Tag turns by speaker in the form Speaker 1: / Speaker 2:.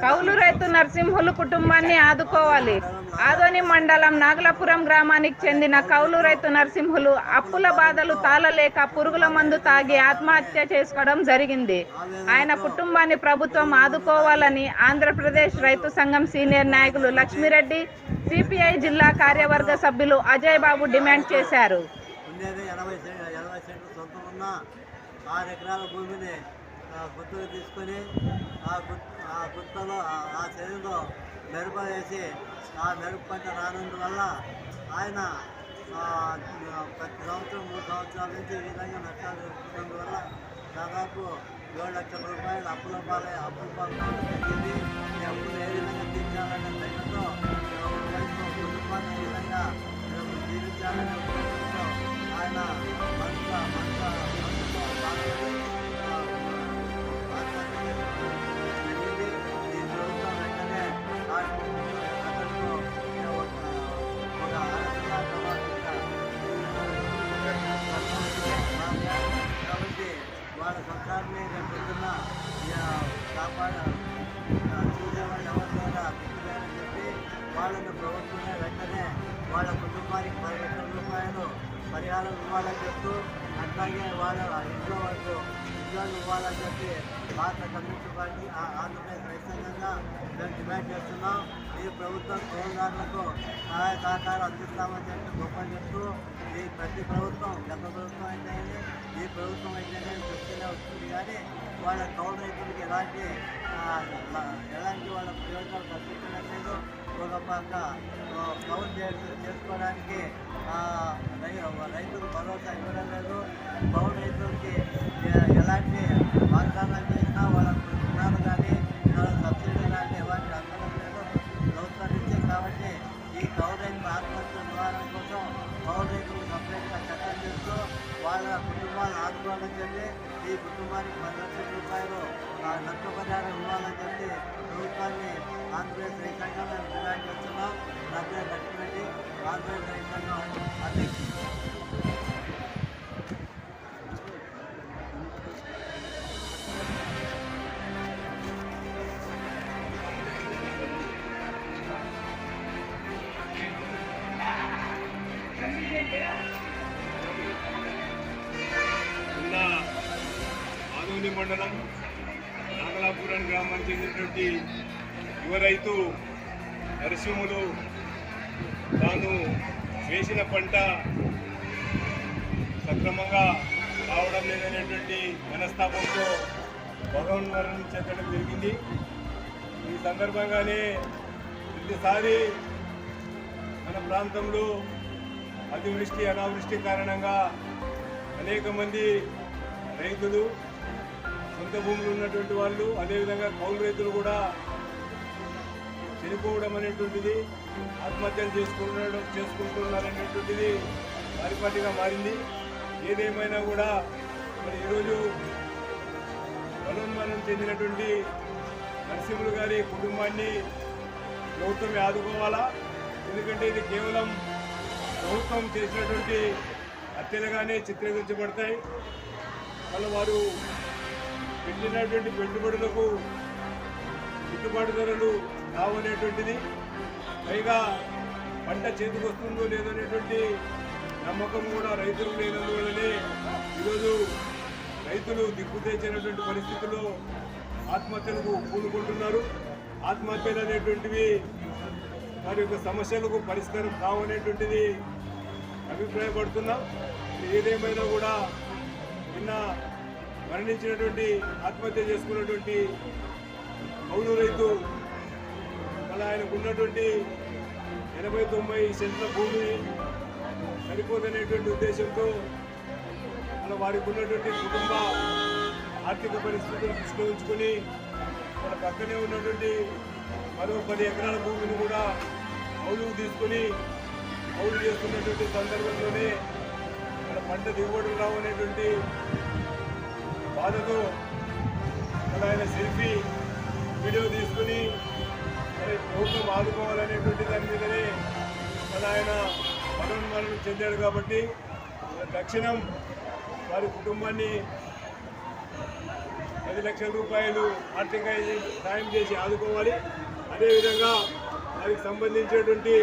Speaker 1: కౌలు రైతు నరసింహులు కుటుంబాన్ని ఆదుకోవాలి. ఆదోని మండలం నాగలాపురం గ్రామానికి చెందిన కౌలు రైతు నరసింహులు అప్పుల బాధలు తాళలేక పురుగుల మందు తాగి ఆత్మహత్య చేసుకోవడం జరిగింది. ఆయన కుటుంబాన్ని ప్రభుత్వం ఆదుకోవాలని ఆంధ్రప్రదేశ్ రైతు సంఘం సీనియర్ నాయకులు లక్ష్మిరెడ్డి, సిపిఐ జిల్లా కార్యవర్గ సభ్యులు అజయ్ బాబు డిమాండ్ చేశారు.
Speaker 2: 6 ఎకరాల భూమిని గుర్తులు తీసుకొని ఆ గుర్తలో ఆ చెరువులో మెరుపు వేసి ఆ మెరుపు పంట రానందువల్ల ఆయన ప్రతి సంవత్సరం 3 సంవత్సరాల నుంచి ఈ విధంగా నష్టాలు జరుగుతున్నందువల్ల దాదాపు 7 లక్షల రూపాయలు అప్పుల జరిగింది. ఈ అప్పులు ఏ విధంగా తీర్చాలనే లక్ష్యంతో కుటుంబాన్ని ఏ విధంగా జీవించాలనే ఉద్దేశంతో ఆయన కాబట్టి వాళ్ళ సంసారాన్ని రేపొద్దున్న చూసేవాళ్ళు ఎవరికైనా గుర్తులేదని చెప్పి వాళ్ళని ప్రభుత్వమే వెంటనే వాళ్ళ కుటుంబానికి 10 లక్షల రూపాయలు పరిహారం ఇవ్వాలని చెప్తూ అట్లాగే వాళ్ళ ఇంట్లో వాళ్ళకు ఉద్యోగాలు ఇవ్వాలని చెప్పి భారత కమ్యూనిస్ట్ పార్టీ ఆంధ్రప్రదేశ్ రైతు సంఘంగా మేము డిమాండ్ చేస్తున్నాం. ఈ ప్రభుత్వం కౌలుదారులకు సహాయ సహకారం అందిస్తామని చెప్పి గొప్పని చెప్తూ ఈ ప్రతి ప్రభుత్వం గత ప్రభుత్వం అయితేనే ఈ ప్రభుత్వం అయితేనే చెప్తూనే వస్తుంది. కానీ వాళ్ళ కౌలు రైతులకి ఎలాంటి వాళ్ళ ప్రయోజనాలు కల్పించడం లేదు. ఒక పక్క కౌలు చేసుకోవడానికి రైతులకు భరోసా ఇవ్వడం లేదు. కౌలు రైతులకి ఎలాంటి వాగ్దానాలు చేసినా వాళ్ళకు రుణాలు కానీ సబ్సిడీ కానీ ఎలాంటి అందడం లేదు ప్రభుత్వం నుంచే. కాబట్టి ఈ కౌలు రైతుల ఆత్మహత్య నివారణ కోసం కౌలు రైతులకు సపరేట్గా చట్టం చేస్తూ వాళ్ళ కుటుంబాలను ఆదుకోవాలని చెప్పి ఈ కుటుంబానికి 10 లక్షల రూపాయలు నష్టపరిహారం ఇవ్వాలని చెప్పి ప్రభుత్వాన్ని ఆంధ్రప్రదేశ్ రైతు సంఘంలో డిమాండ్ చేస్తున్నాం. నా పేరు లక్ష్మిరెడ్డి, ఆంధ్రప్రదేశ్ రైతు సంఘం అధ్యక్షుడు.
Speaker 3: ఆదోని మండలం నాగలాపురం గ్రామానికి చెందినటువంటి యువ రైతు నరసింహులు తాను వేసిన పంట సక్రమంగా రావడం లేదనేటువంటి మనస్తాపంతో భగవన్మరణం చెందడం జరిగింది. ఈ సందర్భంగానే ప్రతిసారి మన ప్రాంతంలో అతివృష్టి అనావృష్టి కారణంగా అనేక మంది రైతులు, సొంత భూములు ఉన్నటువంటి వాళ్ళు, అదేవిధంగా కౌలు రైతులు కూడా చనిపోవడం అనేటువంటిది, ఆత్మహత్యలు చేసుకుంటున్నారనేటువంటిది పరిపాటిగా మారింది. ఏదేమైనా కూడా మరి ఈరోజు బలోన్మరణం చెందినటువంటి నరసింహులు గారి కుటుంబాన్ని ప్రభుత్వం ఆదుకోవాలా. ఎందుకంటే ఇది కేవలం ప్రభుత్వం చేసినటువంటి హత్యలుగానే చిత్రీకరించబడతాయి. మళ్ళీ వారు పెట్టినటువంటి పెట్టుబడులకు గిట్టుబాటు ధరలు రావనేటువంటిది, పైగా పంట చేతికి వస్తుందో లేదనేటువంటి నమ్మకం కూడా రైతులకు లేనందువల్లనే ఈరోజు రైతులు దిక్కుతేచినటువంటి పరిస్థితుల్లో ఆత్మహత్యలకు పూనుకుంటున్నారు. ఆత్మహత్యలు అనేటువంటివి వారి యొక్క సమస్యలకు పరిష్కారం కావనేటువంటిది అభిప్రాయపడుతున్నాం. ఏదేమైనా కూడా నిన్న మరణించినటువంటి ఆత్మహత్య చేసుకున్నటువంటి కౌలు రైతు మళ్ళీ ఆయనకు ఉన్నటువంటి 80-90 సెంట్ల భూమి సరిపోదనేటువంటి ఉద్దేశంతో మన వారికి ఉన్నటువంటి కుటుంబ ఆర్థిక పరిస్థితులను దృష్టిలో ఉంచుకొని మన పక్కనే ఉన్నటువంటి మరో 10 ఎకరాల భూమిని కూడా కౌలుకు తీసుకొని కౌలు చేస్తున్నటువంటి సందర్భంలోనే మన పంట దిగుబడులు రావనేటువంటి బాధతో మన ఆయన సెల్ఫీ వీడియో తీసుకుని మరి ప్రభుత్వం ఆదుకోవాలనేటువంటి దాని మీదనే మన ఆయన మరణం చెందాడు. కాబట్టి తక్షణం వారి కుటుంబాన్ని 10 లక్షల రూపాయలు ఆర్థిక సాయం చేసి ఆదుకోవాలి. అదేవిధంగా వారికి సంబంధించినటువంటి